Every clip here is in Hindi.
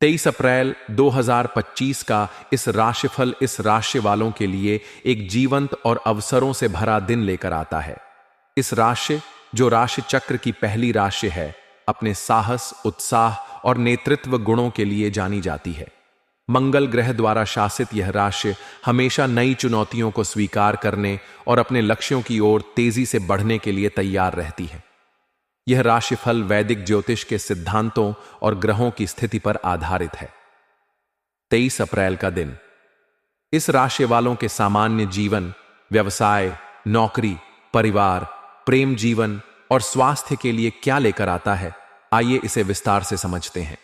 23 अप्रैल 2025 का इस राशिफल इस राशि वालों के लिए एक जीवंत और अवसरों से भरा दिन लेकर आता है। इस राशि, जो राशि चक्र की पहली राशि है, अपने साहस, उत्साह और नेतृत्व गुणों के लिए जानी जाती है। मंगल ग्रह द्वारा शासित यह राशि हमेशा नई चुनौतियों को स्वीकार करने और अपने लक्ष्यों की ओर तेजी से बढ़ने के लिए तैयार रहती है। यह राशिफल वैदिक ज्योतिष के सिद्धांतों और ग्रहों की स्थिति पर आधारित है। 23 अप्रैल का दिन इस राशि वालों के सामान्य जीवन, व्यवसाय, नौकरी, परिवार, प्रेम जीवन और स्वास्थ्य के लिए क्या लेकर आता है, आइए इसे विस्तार से समझते हैं।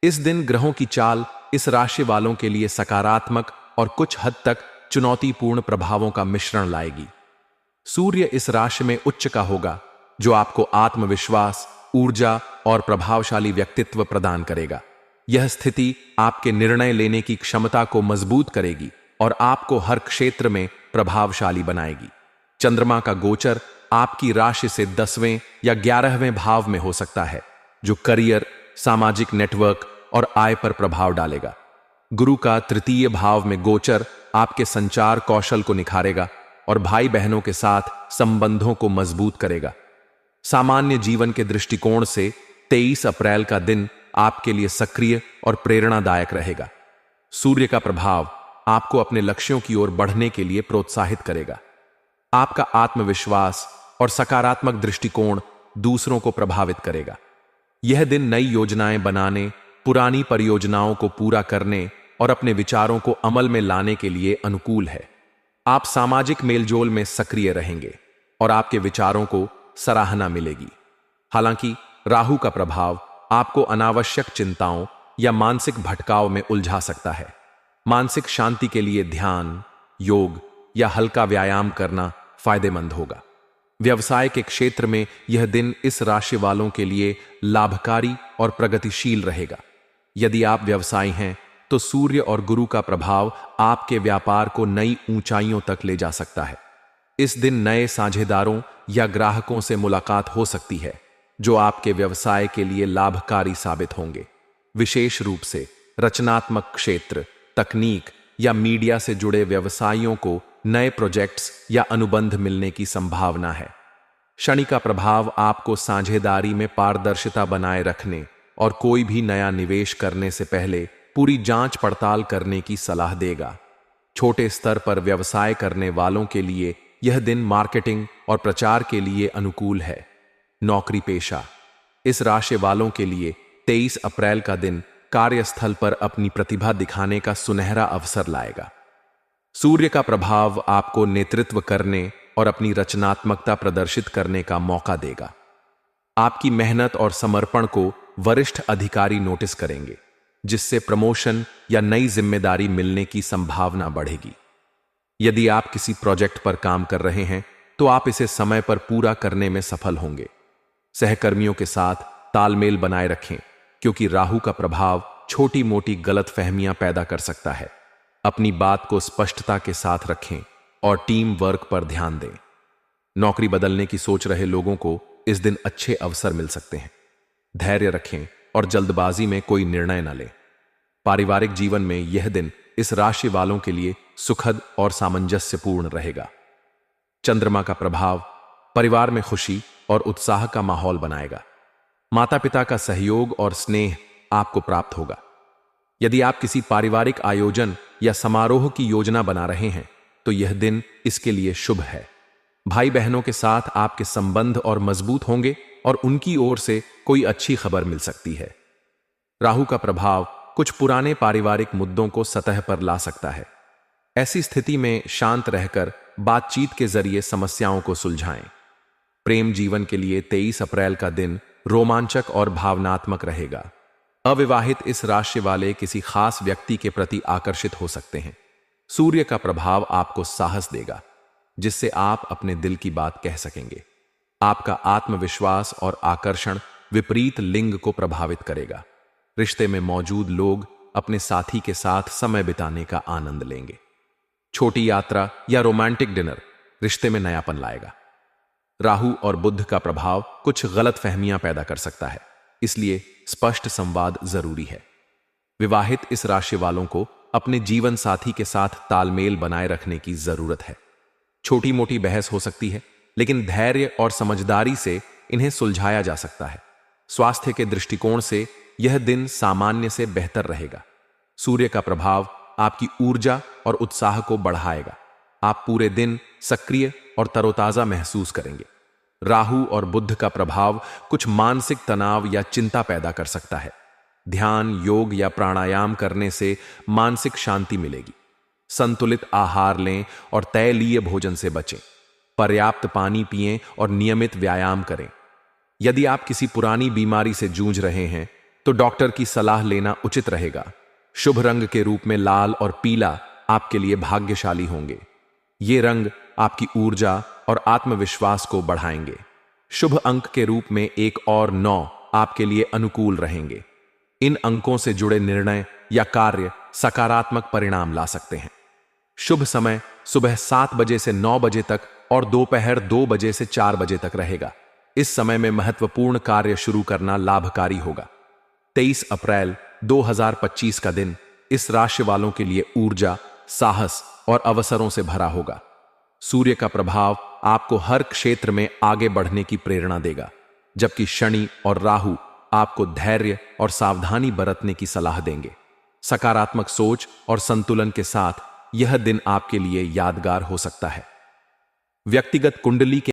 इस दिन ग्रहों की चाल इस राशि वालों के लिए सकारात्मक और कुछ हद तक चुनौतीपूर्ण प्रभावों का मिश्रण लाएगी। सूर्य इस राशि में उच्च का होगा, जो आपको आत्मविश्वास, ऊर्जा और प्रभावशाली व्यक्तित्व प्रदान करेगा। यह स्थिति आपके निर्णय लेने की क्षमता को मजबूत करेगी और आपको हर क्षेत्र में प्रभावशाली बनाएगी। चंद्रमा का गोचर आपकी राशि से 10वें या 11वें भाव में हो सकता है, जो करियर, सामाजिक नेटवर्क और आय पर प्रभाव डालेगा। गुरु का तृतीय भाव में गोचर आपके संचार कौशल को निखारेगा और भाई बहनों के साथ संबंधों को मजबूत करेगा। सामान्य जीवन के दृष्टिकोण से 23 अप्रैल का दिन आपके लिए सक्रिय और प्रेरणादायक रहेगा। सूर्य का प्रभाव आपको अपने लक्ष्यों की ओर बढ़ने के लिए प्रोत्साहित करेगा। आपका आत्मविश्वास और सकारात्मक दृष्टिकोण दूसरों को प्रभावित करेगा। यह दिन नई योजनाएं बनाने, पुरानी परियोजनाओं को पूरा करने और अपने विचारों को अमल में लाने के लिए अनुकूल है। आप सामाजिक मेलजोल में सक्रिय रहेंगे और आपके विचारों को सराहना मिलेगी। हालांकि राहु का प्रभाव आपको अनावश्यक चिंताओं या मानसिक भटकाव में उलझा सकता है। मानसिक शांति के लिए ध्यान, योग या हल्का व्यायाम करना फायदेमंद होगा। व्यवसाय के क्षेत्र में यह दिन इस राशि वालों के लिए लाभकारी और प्रगतिशील रहेगा। यदि आप व्यवसायी हैं, तो सूर्य और गुरु का प्रभाव आपके व्यापार को नई ऊंचाइयों तक ले जा सकता है। इस दिन नए साझेदारों या ग्राहकों से मुलाकात हो सकती है, जो आपके व्यवसाय के लिए लाभकारी साबित होंगे। विशेष रूप से रचनात्मक क्षेत्र, तकनीक या मीडिया से जुड़े व्यवसायियों को नए प्रोजेक्ट्स या अनुबंध मिलने की संभावना है। शनि का प्रभाव आपको साझेदारी में पारदर्शिता बनाए रखने और कोई भी नया निवेश करने से पहले पूरी जांच पड़ताल करने की सलाह देगा। छोटे स्तर पर व्यवसाय करने वालों के लिए यह दिन मार्केटिंग और प्रचार के लिए अनुकूल है। नौकरी पेशा इस राशि वालों के लिए 23 अप्रैल का दिन कार्यस्थल पर अपनी प्रतिभा दिखाने का सुनहरा अवसर लाएगा। सूर्य का प्रभाव आपको नेतृत्व करने और अपनी रचनात्मकता प्रदर्शित करने का मौका देगा। आपकी मेहनत और समर्पण को वरिष्ठ अधिकारी नोटिस करेंगे, जिससे प्रमोशन या नई जिम्मेदारी मिलने की संभावना बढ़ेगी। यदि आप किसी प्रोजेक्ट पर काम कर रहे हैं, तो आप इसे समय पर पूरा करने में सफल होंगे। सहकर्मियों के साथ तालमेल बनाए रखें, क्योंकि राहु का प्रभाव छोटी मोटी गलतफहमियां पैदा कर सकता है। अपनी बात को स्पष्टता के साथ रखें और टीम वर्क पर ध्यान दें। नौकरी बदलने की सोच रहे लोगों को इस दिन अच्छे अवसर मिल सकते हैं। धैर्य रखें और जल्दबाजी में कोई निर्णय न लें। पारिवारिक जीवन में यह दिन इस राशि वालों के लिए सुखद और सामंजस्यपूर्ण रहेगा। चंद्रमा का प्रभाव परिवार में खुशी और उत्साह का माहौल बनाएगा। माता पिता का सहयोग और स्नेह आपको प्राप्त होगा। यदि आप किसी पारिवारिक आयोजन या समारोह की योजना बना रहे हैं, तो यह दिन इसके लिए शुभ है। भाई बहनों के साथ आपके संबंध और मजबूत होंगे और उनकी ओर से कोई अच्छी खबर मिल सकती है। राहु का प्रभाव कुछ पुराने पारिवारिक मुद्दों को सतह पर ला सकता है। ऐसी स्थिति में शांत रहकर बातचीत के जरिए समस्याओं को सुलझाएं। प्रेम जीवन के लिए 23 अप्रैल का दिन रोमांचक और भावनात्मक रहेगा। अविवाहित इस राशि वाले किसी खास व्यक्ति के प्रति आकर्षित हो सकते हैं। सूर्य का प्रभाव आपको साहस देगा, जिससे आप अपने दिल की बात कह सकेंगे। आपका आत्मविश्वास और आकर्षण विपरीत लिंग को प्रभावित करेगा। रिश्ते में मौजूद लोग अपने साथी के साथ समय बिताने का आनंद लेंगे। छोटी यात्रा या रोमांटिक डिनर रिश्ते में नयापन लाएगा। राहु और बुध का प्रभाव कुछ गलत फहमियां पैदा कर सकता है, इसलिए स्पष्ट संवाद जरूरी है। विवाहित इस राशि वालों को अपने जीवन साथी के साथ तालमेल बनाए रखने की जरूरत है। छोटी मोटी बहस हो सकती है, लेकिन धैर्य और समझदारी से इन्हें सुलझाया जा सकता है। स्वास्थ्य के दृष्टिकोण से यह दिन सामान्य से बेहतर रहेगा। सूर्य का प्रभाव आपकी ऊर्जा और उत्साह को बढ़ाएगा। आप पूरे दिन सक्रिय और तरोताजा महसूस करेंगे। राहु और बुध का प्रभाव कुछ मानसिक तनाव या चिंता पैदा कर सकता है। ध्यान, योग या प्राणायाम करने से मानसिक शांति मिलेगी। संतुलित आहार लें और तैलीय भोजन से बचें। पर्याप्त पानी पिएं और नियमित व्यायाम करें। यदि आप किसी पुरानी बीमारी से जूझ रहे हैं तो डॉक्टर की सलाह लेना उचित रहेगा। शुभ रंग के रूप में लाल और पीला आपके लिए भाग्यशाली होंगे। ये रंग आपकी ऊर्जा और आत्मविश्वास को बढ़ाएंगे। शुभ अंक के रूप में 1 और 9 आपके लिए अनुकूल रहेंगे। इन अंकों से जुड़े निर्णय या कार्य सकारात्मक परिणाम ला सकते हैं। शुभ समय सुबह 7 बजे से 9 बजे तक और दोपहर 2 बजे से 4 बजे तक रहेगा। इस समय में महत्वपूर्ण कार्य शुरू करना लाभकारी होगा। 23 अप्रैल 2025 का दिन इस राशि वालों के लिए ऊर्जा, साहस और अवसरों से भरा होगा। सूर्य का प्रभाव आपको हर क्षेत्र में आगे बढ़ने की प्रेरणा देगा, जबकि शनि और राहु आपको धैर्य और सावधानी बरतने की सलाह देंगे। सकारात्मक सोच और संतुलन के साथ यह दिन आपके लिए यादगार हो सकता है। व्यक्तिगत कुंडली के